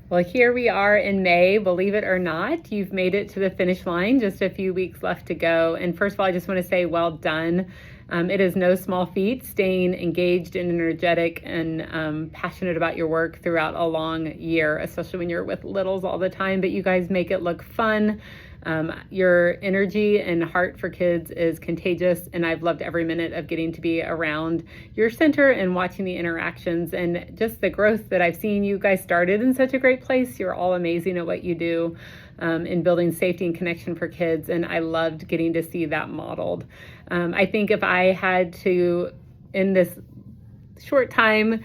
Well, here we are in May, believe it or not. You've made it to the finish line, just a few weeks left to go. And first of all, I just want to say well done. It is no small feat staying engaged and energetic and passionate about your work throughout a long year, especially when you're with littles all the time. But you guys make it look fun. Your energy and heart for kids is contagious, and I've loved every minute of getting to be around your center and watching the interactions and just the growth that I've seen. You guys started in such a great place. You're all amazing at what you do in building safety and connection for kids, and I loved getting to see that modeled. I think if I had to, in this short time,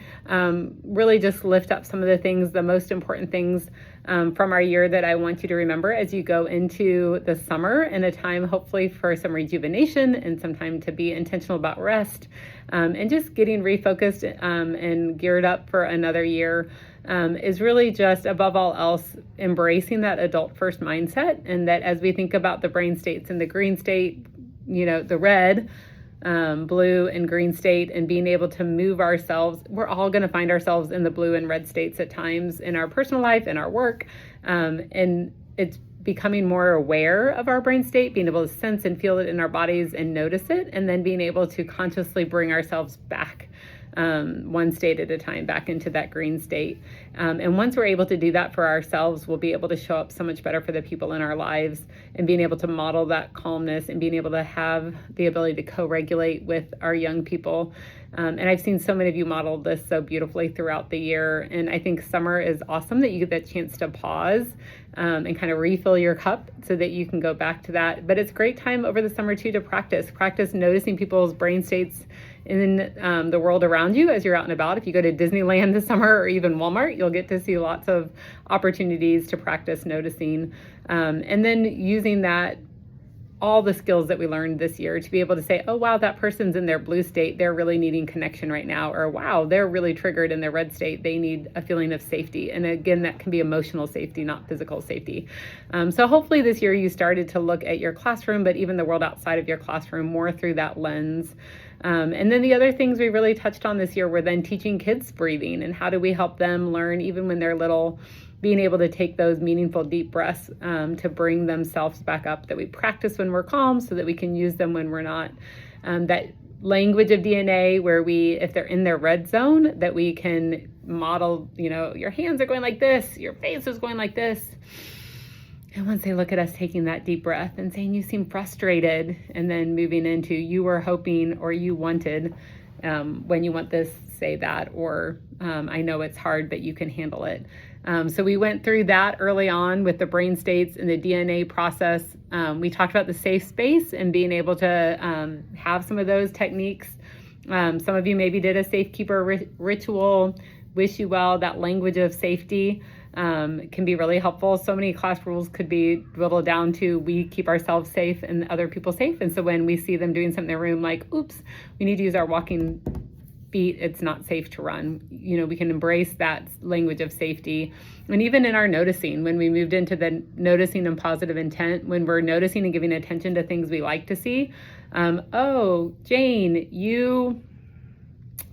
really just lift up some of the things, the most important things from our year that I want you to remember as you go into the summer, and a time hopefully for some rejuvenation and some time to be intentional about rest and just getting refocused and geared up for another year, is really just above all else embracing that adult first mindset. And that as we think about the brain states and the green state, the red, blue and green state, and being able to move ourselves. We're all going to find ourselves in the blue and red states at times in our personal life, in our work. And it's becoming more aware of our brain state, being able to sense and feel it in our bodies and notice it, and then being able to consciously bring ourselves back one state at a time back into that green state. And once we're able to do that for ourselves, we'll be able to show up so much better for the people in our lives, and being able to model that calmness and being able to have the ability to co-regulate with our young people. And I've seen so many of you model this so beautifully throughout the year. And I think summer is awesome that you get that chance to pause and kind of refill your cup so that you can go back to that. But it's a great time over the summer too to practice noticing people's brain states in the world around you as you're out and about. If you go to Disneyland this summer or even Walmart, you'll get to see lots of opportunities to practice noticing, and then using that, all the skills that we learned this year, to be able to say, oh, wow, that person's in their blue state. They're really needing connection right now. Or, wow, they're really triggered in their red state. They need a feeling of safety. And again, that can be emotional safety, not physical safety. So hopefully this year you started to look at your classroom, but even the world outside of your classroom more through that lens. And then the other things we really touched on this year were then teaching kids breathing, and how do we help them learn, even when they're little, being able to take those meaningful deep breaths to bring themselves back up, that we practice when we're calm so that we can use them when we're not. That language of DNA where if they're in their red zone, that we can model, your hands are going like this, your face is going like this. And once they look at us taking that deep breath and saying, you seem frustrated, and then moving into, you were hoping or you wanted, when you want this, say that, or I know it's hard, but you can handle it. So we went through that early on with the brain states and the DNA process. We talked about the safe space and being able to have some of those techniques. Some of you maybe did a safekeeper ritual, wish you well, that language of safety. Can be really helpful. So many class rules could be whittled down to, we keep ourselves safe and other people safe. And so when we see them doing something in their room, like, oops, we need to use our walking feet, it's not safe to run. We can embrace that language of safety. And even in our noticing, when we moved into the noticing and positive intent, when we're noticing and giving attention to things we like to see. Oh, Jane, you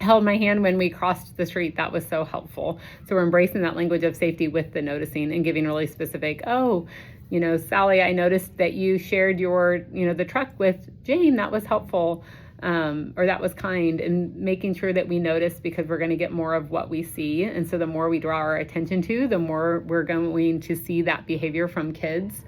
held my hand when we crossed the street. That was so helpful. So we're embracing that language of safety with the noticing and giving really specific, Sally, I noticed that you shared your, the truck with Jane. That was helpful. Or that was kind, and making sure that we notice, because we're going to get more of what we see. And so the more we draw our attention to, the more we're going to see that behavior from kids.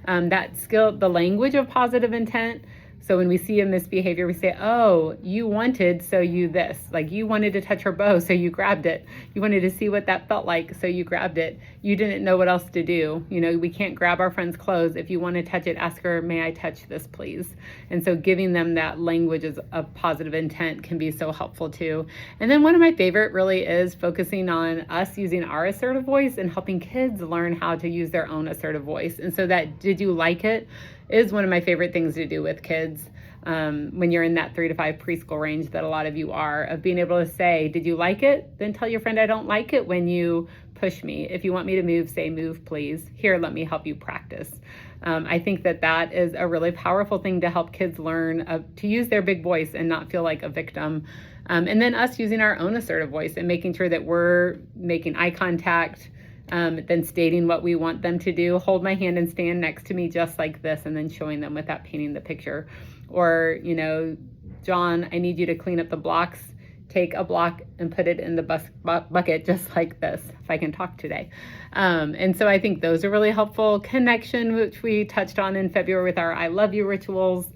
That skill, the language of positive intent. So when we see a misbehavior, we say, oh, you wanted, so you this. Like, you wanted to touch her bow, so you grabbed it. You wanted to see what that felt like, so you grabbed it. You didn't know what else to do. We can't grab our friend's clothes. If you want to touch it, ask her, may I touch this, please? And so giving them that language of positive intent can be so helpful too. And then one of my favorite really is focusing on us using our assertive voice and helping kids learn how to use their own assertive voice. And so that did you like it is one of my favorite things to do with kids. When you're in that 3 to 5 preschool range that a lot of you are, of being able to say, did you like it? Then tell your friend, I don't like it when you push me. If you want me to move, say move, please. Here, let me help you practice. I think that is a really powerful thing to help kids learn to use their big voice and not feel like a victim. And then us using our own assertive voice and making sure that we're making eye contact, then stating what we want them to do. Hold my hand and stand next to me just like this, and then showing them without painting the picture. Or, John, I need you to clean up the blocks. Take a block and put it in the bucket just like this, if I can talk today. And so I think those are really helpful. Connection, which we touched on in February with our I love you rituals.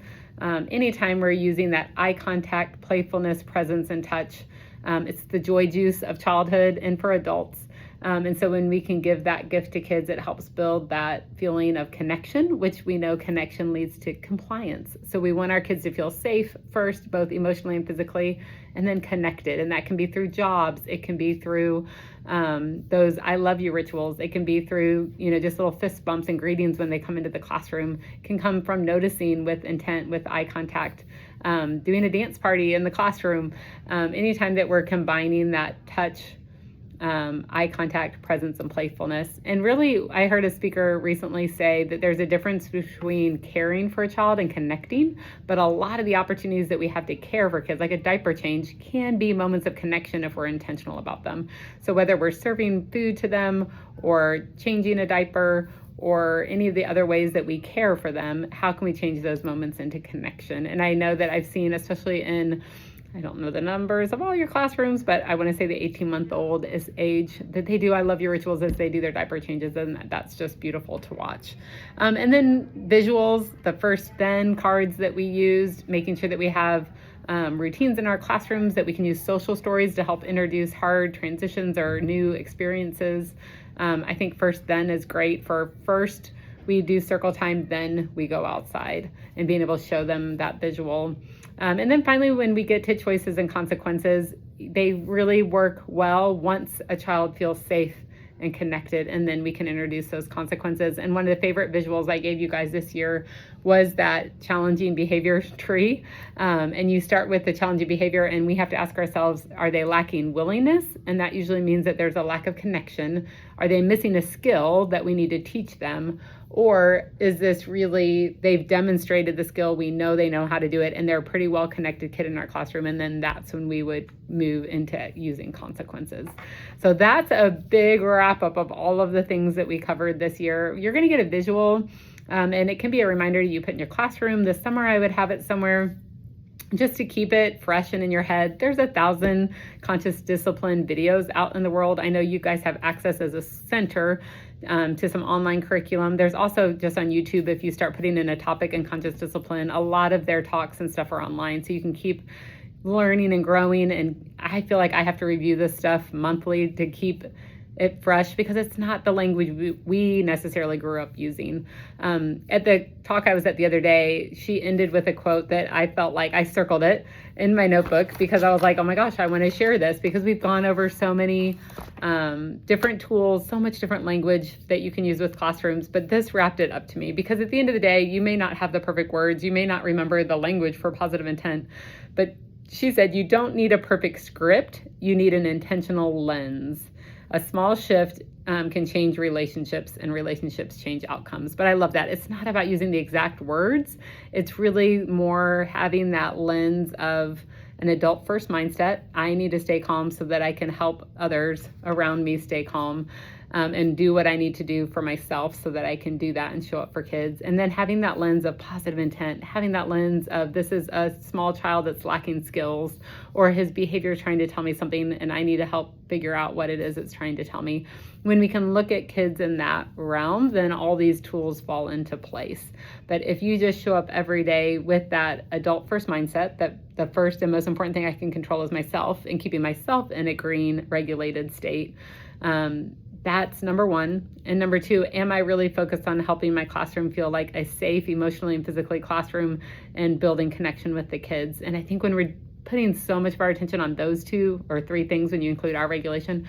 Anytime we're using that eye contact, playfulness, presence, and touch, it's the joy juice of childhood and for adults. And so when we can give that gift to kids, it helps build that feeling of connection, which we know connection leads to compliance. So we want our kids to feel safe first, both emotionally and physically, and then connected. And that can be through jobs. It can be through those I love you rituals. It can be through, just little fist bumps and greetings when they come into the classroom. It can come from noticing with intent, with eye contact, doing a dance party in the classroom. Anytime that we're combining that touch, eye contact, presence, and playfulness. And really, I heard a speaker recently say that there's a difference between caring for a child and connecting, but a lot of the opportunities that we have to care for kids, like a diaper change, can be moments of connection if we're intentional about them. So whether we're serving food to them or changing a diaper or any of the other ways that we care for them, how can we change those moments into connection? And I know that I've seen, especially in, I don't know the numbers of all your classrooms, but I want to say the 18-month-old is age that they do I love you rituals as they do their diaper changes, and that's just beautiful to watch. And then visuals, the first then cards that we used, making sure that we have routines in our classrooms, that we can use social stories to help introduce hard transitions or new experiences. I think first then is great for first we do circle time, then we go outside, and being able to show them that visual. And then finally, when we get to choices and consequences, they really work well once a child feels safe and connected, and then we can introduce those consequences. And one of the favorite visuals I gave you guys this year was that challenging behavior tree. And you start with the challenging behavior, and we have to ask ourselves, are they lacking willingness? And that usually means that there's a lack of connection. Are they missing a skill that we need to teach them? Or is this really, they've demonstrated the skill, we know they know how to do it, and they're a pretty well-connected kid in our classroom, and then that's when we would move into using consequences. So that's a big wrap-up of all of the things that we covered this year. You're gonna get a visual, and it can be a reminder you put in your classroom. This summer I would have it somewhere just to keep it fresh and in your head. There's 1,000 conscious discipline videos out in the world. I know you guys have access as a center to some online curriculum. There's also just on YouTube, if you start putting in a topic in conscious discipline, a lot of their talks and stuff are online, so you can keep learning and growing. And I feel like I have to review this stuff monthly to keep it fresh, because it's not the language we necessarily grew up using. At the talk I was at the other day, she ended with a quote that I felt like I circled it in my notebook, because I was like, oh my gosh, I want to share this, because we've gone over so many different tools, so much different language that you can use with classrooms, but this wrapped it up to me, because at the end of the day, you may not have the perfect words, you may not remember the language for positive intent, but she said, you don't need a perfect script, you need an intentional lens. A small shift can change relationships, and relationships change outcomes. But I love that. It's not about using the exact words. It's really more having that lens of an adult first mindset. I need to stay calm so that I can help others around me stay calm, and do what I need to do for myself so that I can do that and show up for kids. And then having that lens of positive intent, having that lens of this is a small child that's lacking skills, or his behavior is trying to tell me something and I need to help figure out what it is it's trying to tell me. When we can look at kids in that realm, then all these tools fall into place. But if you just show up every day with that adult first mindset, that the first and most important thing I can control is myself, and keeping myself in a green regulated state, that's number one. And number two, am I really focused on helping my classroom feel like a safe, emotionally and physically classroom, and building connection with the kids? And I think when we're putting so much of our attention on those two or three things, when you include our regulation,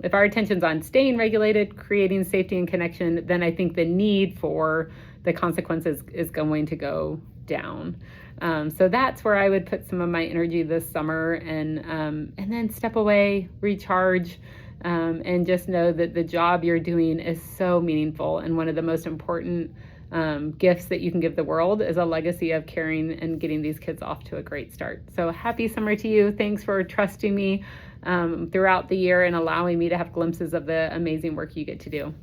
if our attention's on staying regulated, creating safety and connection, then I think the need for the consequences is going to go down. So that's where I would put some of my energy this summer, and then step away, recharge, and just know that the job you're doing is so meaningful, and one of the most important gifts that you can give the world is a legacy of caring and getting these kids off to a great start. So happy summer to you. Thanks for trusting me throughout the year and allowing me to have glimpses of the amazing work you get to do.